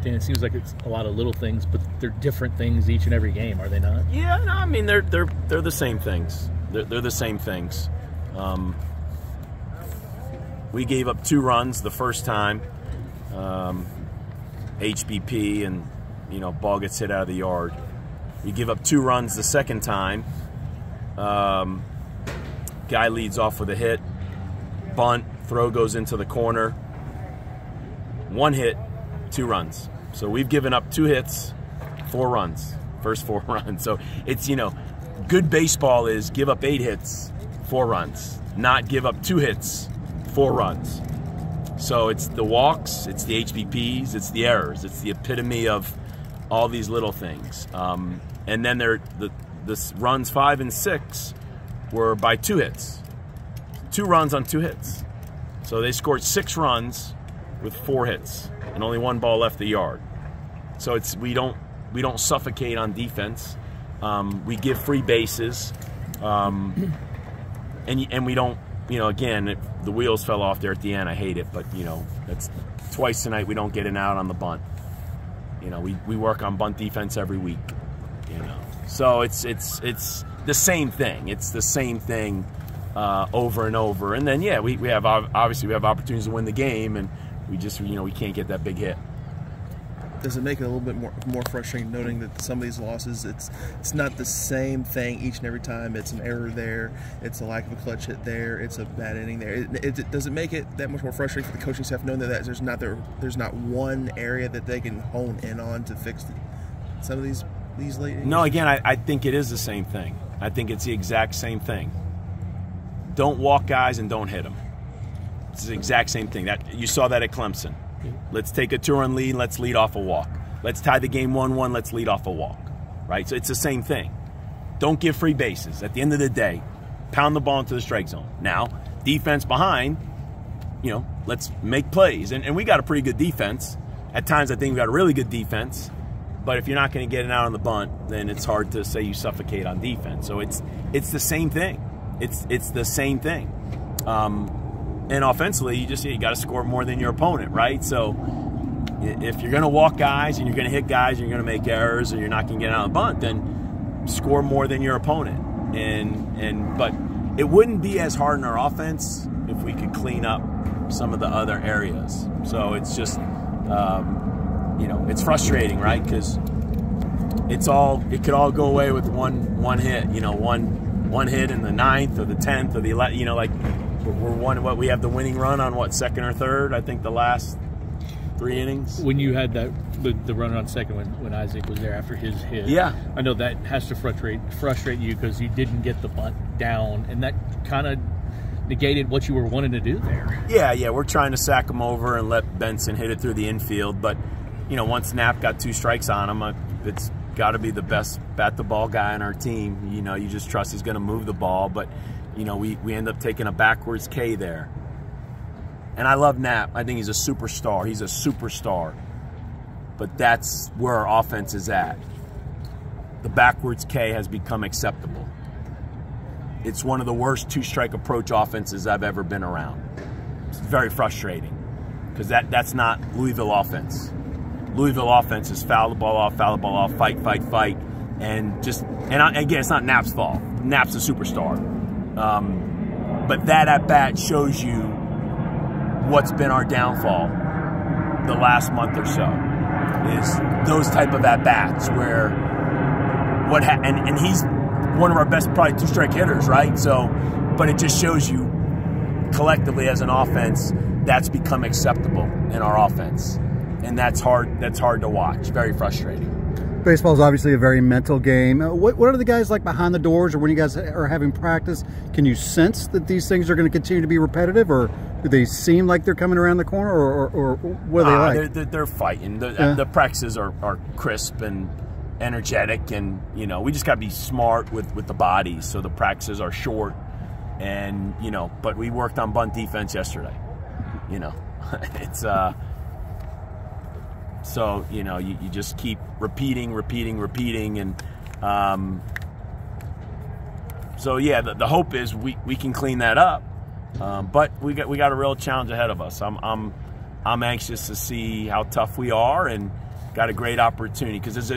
Dan, it seems like it's a lot of little things, but they're different things each and every game, are they not? Yeah, no, I mean they're the same things. They're the same things. We gave up 2 runs the first time, HBP, and ball gets hit out of the yard. We give up 2 runs the second time. Guy leads off with a hit, bunt, throw goes into the corner. 1 hit, 2 runs. So we've given up 2 hits, 4 runs, first 4 runs. So it's, good baseball is give up 8 hits, 4 runs, not give up 2 hits, 4 runs. So it's the walks, it's the HBPs, it's the errors, it's the epitome of all these little things. And then the runs 5 and 6 were by 2 hits. 2 runs on 2 hits. So they scored 6 runs with 4 hits and only 1 ball left the yard. So it's we don't suffocate on defense. We give free bases, and we don't. Again, the wheels fell off there at the end. I hate it, but that's twice tonight we don't get an out on the bunt. We work on bunt defense every week. So it's the same thing. It's the same thing over and over. And then we have obviously we have opportunities to win the game, and we just we can't get that big hit. Does it make it a little bit more frustrating noting that some of these losses, it's not the same thing each and every time? It's an error there, it's a lack of a clutch hit there, it's a bad inning there. Does it make it that much more frustrating for the coaching staff knowing that there's not one area that they can hone in on to fix some of these late innings? No, again, I think it is the same thing. I think it's the exact same thing. Don't walk guys and don't hit them. It's the exact same thing. You saw that at Clemson. Let's take a 2-run lead, let's lead off a walk. Let's tie the game 1-1, let's lead off a walk. Right? So it's the same thing. Don't give free bases. At the end of the day, pound the ball into the strike zone. Now, defense behind, let's make plays. And we got a pretty good defense. At times I think we got a really good defense. But if you're not going to get it out on the bunt, then it's hard to say you suffocate on defense. So it's the same thing. It's the same thing. And offensively, you got to score more than your opponent, right? So if you're going to walk guys and you're going to hit guys and you're going to make errors and you're not going to get out of the bunt, then score more than your opponent. But it wouldn't be as hard in our offense if we could clean up some of the other areas. So it's just, it's frustrating, right? Because it could all go away with one hit. One hit in the 9th or the 10th or the 11th. We have the winning run on 2nd or 3rd? I think the last 3 innings. When you had the run on second when Isaac was there after his hit, yeah, I know that has to frustrate you because you didn't get the bunt down, and that kind of negated what you were wanting to do there. Yeah, we're trying to sack him over and let Benson hit it through the infield, but once Knapp got 2 strikes on him, it's got to be the best bat the ball guy on our team. You just trust he's going to move the ball, but we end up taking a backwards K there. And I love Knapp. I think he's a superstar. He's a superstar. But that's where our offense is at. The backwards K has become acceptable. It's one of the worst 2-strike approach offenses I've ever been around. It's very frustrating because that's not Louisville offense. Louisville offense is foul the ball off, fight, and again, it's not Knapp's fault. Knapp's a superstar. But that at-bat shows you what's been our downfall the last month or so, is those type of at-bats where and he's one of our best probably 2-strike hitters, right? So, but it just shows you collectively as an offense that's become acceptable in our offense, and that's hard to watch. Very frustrating. Baseball is obviously a very mental game. What are the guys like behind the doors, or when you guys are having practice? Can you sense that these things are going to continue to be repetitive, or do they seem like they're coming around the corner, or what are they like? They're fighting. The practices are crisp and energetic, and we just got to be smart with the bodies. So the practices are short, and but we worked on bunt defense yesterday. It's so, you just keep repeating, and so, yeah, the hope is we can clean that up, but we got a real challenge ahead of us. I'm anxious to see how tough we are, and got a great opportunity because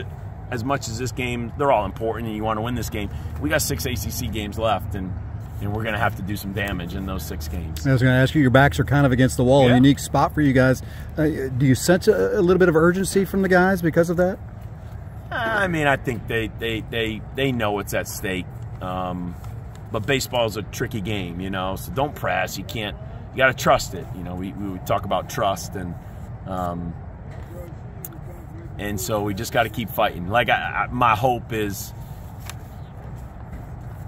as much as this game, they're all important and you want to win this game, we got 6 ACC games left, and we're going to have to do some damage in those 6 games. I was going to ask you, your backs are kind of against the wall, Yeah. a unique spot for you guys. Do you sense a little bit of urgency from the guys because of that? I mean, I think they know what's at stake. But baseball is a tricky game, you know, so don't press. You got to trust it. You know, we talk about trust, and so we just got to keep fighting. Like, my hope is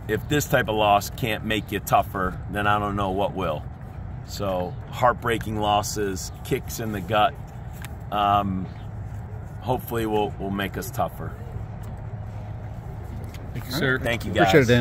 if this type of loss can't make you tougher, then I don't know what will. So heartbreaking losses, kicks in the gut, hopefully will make us tougher. Thank you, sir. Thank you, guys. Appreciate it, Dan.